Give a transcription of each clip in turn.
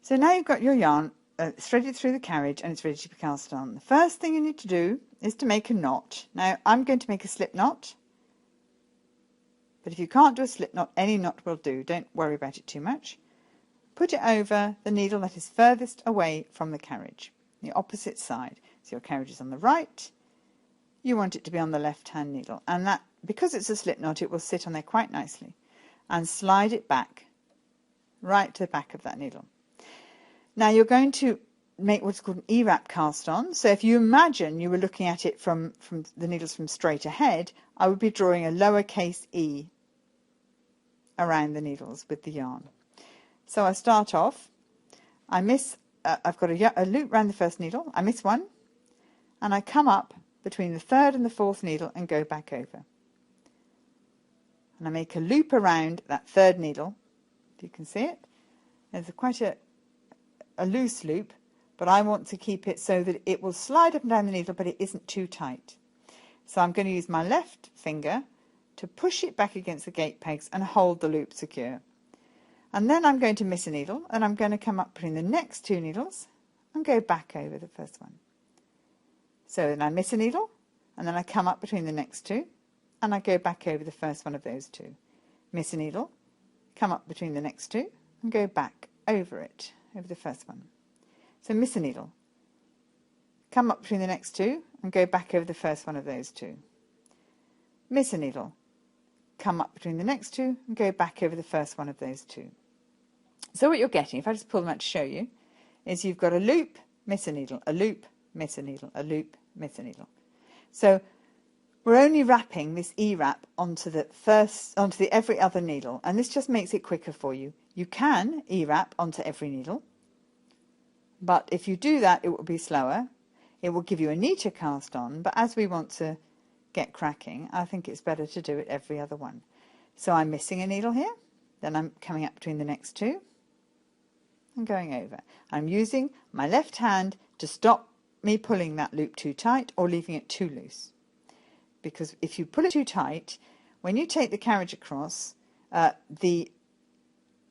So now you've got your yarn threaded through the carriage and it's ready to be cast on. The first thing you need to do is to make a knot. Now I'm going to make a slip knot, but if you can't do a slip knot, any knot will do. Don't worry about it too much. Put it over the needle that is furthest away from the carriage, the opposite side. So your carriage is on the right, you want it to be on the left hand needle, and that, because it's a slip knot, it will sit on there quite nicely. And slide it back right to the back of that needle. Now you're going to make what's called an E-wrap cast on. So if you imagine you were looking at it from the needles from straight ahead, I would be drawing a lowercase e around the needles with the yarn. So I start off, I've got a loop around the first needle, I miss one, and I come up between the third and the fourth needle and go back over. And I make a loop around that third needle. You can see it. There's quite a loose loop, but I want to keep it so that it will slide up and down the needle, but it isn't too tight. So I'm going to use my left finger to push it back against the gate pegs and hold the loop secure. And then I'm going to miss a needle, and I'm going to come up between the next two needles and go back over the first one. So then I miss a needle, and then I come up between the next two, and I go back over the first one of those two. Miss a needle, come up between the next two, and go back over it, over the first one. So miss a needle, come up between the next two, and go back over the first one of those two. Miss a needle, come up between the next two, and go back over the first one of those two. So what you're getting, if I just pull them out to show you, is you've got a loop, miss a needle, a loop, miss a needle, a loop, miss a needle. So we're only wrapping this E-wrap onto the every other needle, and this just makes it quicker for you. You can E-wrap onto every needle, but if you do that, it will be slower. It will give you a neater cast on, but as we want to get cracking, I think it's better to do it every other one. So I'm missing a needle here, then I'm coming up between the next two and going over. I'm using my left hand to stop me pulling that loop too tight or leaving it too loose. Because if you pull it too tight, when you take the carriage across, the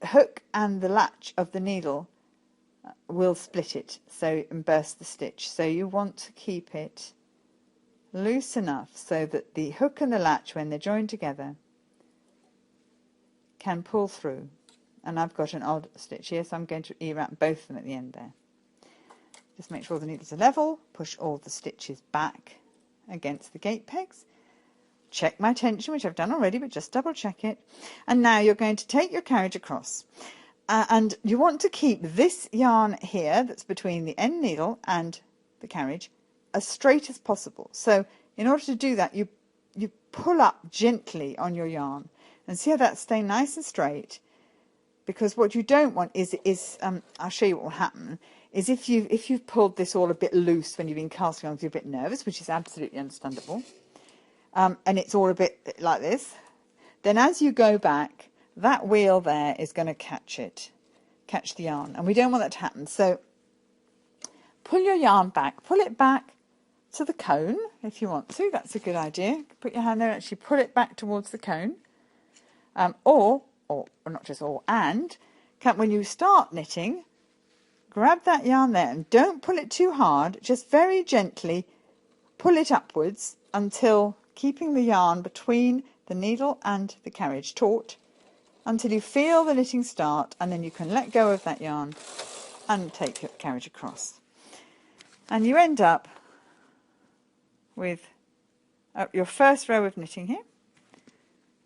hook and the latch of the needle will split it and burst the stitch. So you want to keep it loose enough so that the hook and the latch, when they're joined together, can pull through. And I've got an odd stitch here, so I'm going to E-wrap both of them at the end there. Just make sure the needles are level, push all the stitches back against the gate pegs. Check my tension, which I've done already, but just double check it. And now you're going to take your carriage across. And you want to keep this yarn here that's between the end needle and the carriage as straight as possible. So in order to do that, you pull up gently on your yarn and see how that's staying nice and straight. Because what you don't want is I'll show you what will happen, is if you've pulled this all a bit loose when you've been casting on, if you're a bit nervous, which is absolutely understandable, and it's all a bit like this, then as you go back, that wheel there is going to catch the yarn, and we don't want that to happen. So pull your yarn back, pull it back to the cone if you want to. That's a good idea. Put your hand there and actually pull it back towards the cone, or not just or, and when you start knitting, grab that yarn there and don't pull it too hard, just very gently pull it upwards until keeping the yarn between the needle and the carriage taut until you feel the knitting start, and then you can let go of that yarn and take your carriage across. And you end up with your first row of knitting here.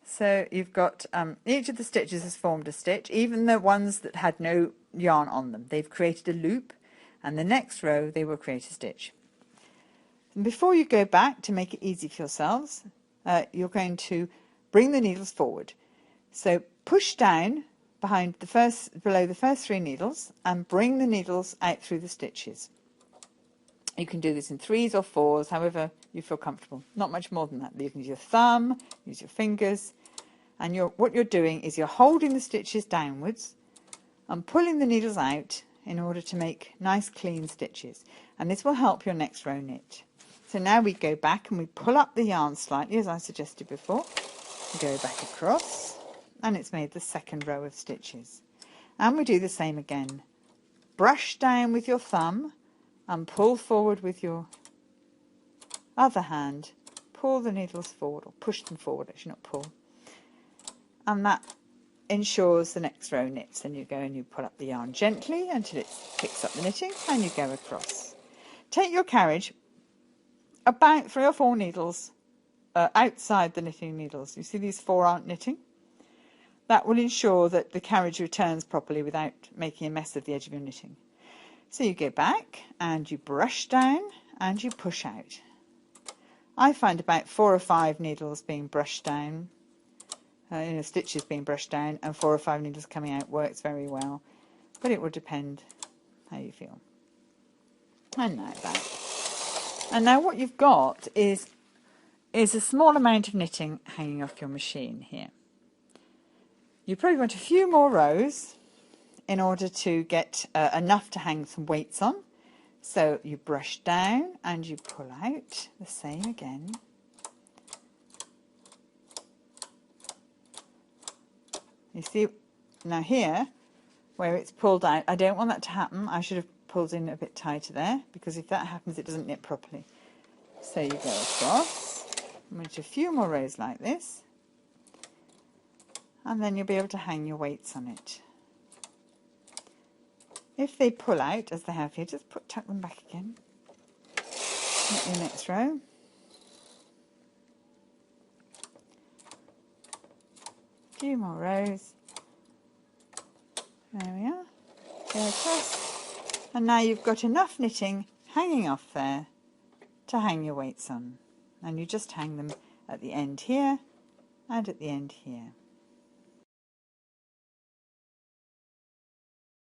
So you've got each of the stitches has formed a stitch, even the ones that had no yarn on them. They've created a loop, and the next row they will create a stitch. And before you go back, to make it easy for yourselves, you're going to bring the needles forward. So push down below the first three needles and bring the needles out through the stitches. You can do this in 3s or 4s, however you feel comfortable. Not much more than that. You can use your thumb, use your fingers, and what you're doing is you're holding the stitches downwards and pulling the needles out in order to make nice clean stitches. And this will help your next row knit. So now we go back and we pull up the yarn slightly, as I suggested before. Go back across, and it's made the second row of stitches. And we do the same again. brush down with your thumb and pull forward with your other hand. Pull the needles forward, or push them forward, actually not pull. And that ensures the next row knits. Then you go and you pull up the yarn gently until it picks up the knitting, and you go across. Take your carriage about 3 or 4 needles outside the knitting needles. You see these 4 aren't knitting? That will ensure that the carriage returns properly without making a mess of the edge of your knitting. So you go back and you brush down and you push out. I find about 4 or 5 needles being brushed down, stitches being brushed down, and 4 or 5 needles coming out works very well, but it will depend how you feel. And now back. And now what you've got is a small amount of knitting hanging off your machine here. You probably want a few more rows in order to get enough to hang some weights on. So you brush down and you pull out the same again. You see now here where it's pulled out, I don't want that to happen. I should have pulled in a bit tighter there, because if that happens it doesn't knit properly. So you go across, and a few more rows like this, and then you'll be able to hang your weights on it. If they pull out, as they have here, just tuck them back again. Get your next row. A few more rows. There we are. Go across. And now you've got enough knitting hanging off there to hang your weights on. And you just hang them at the end here and at the end here.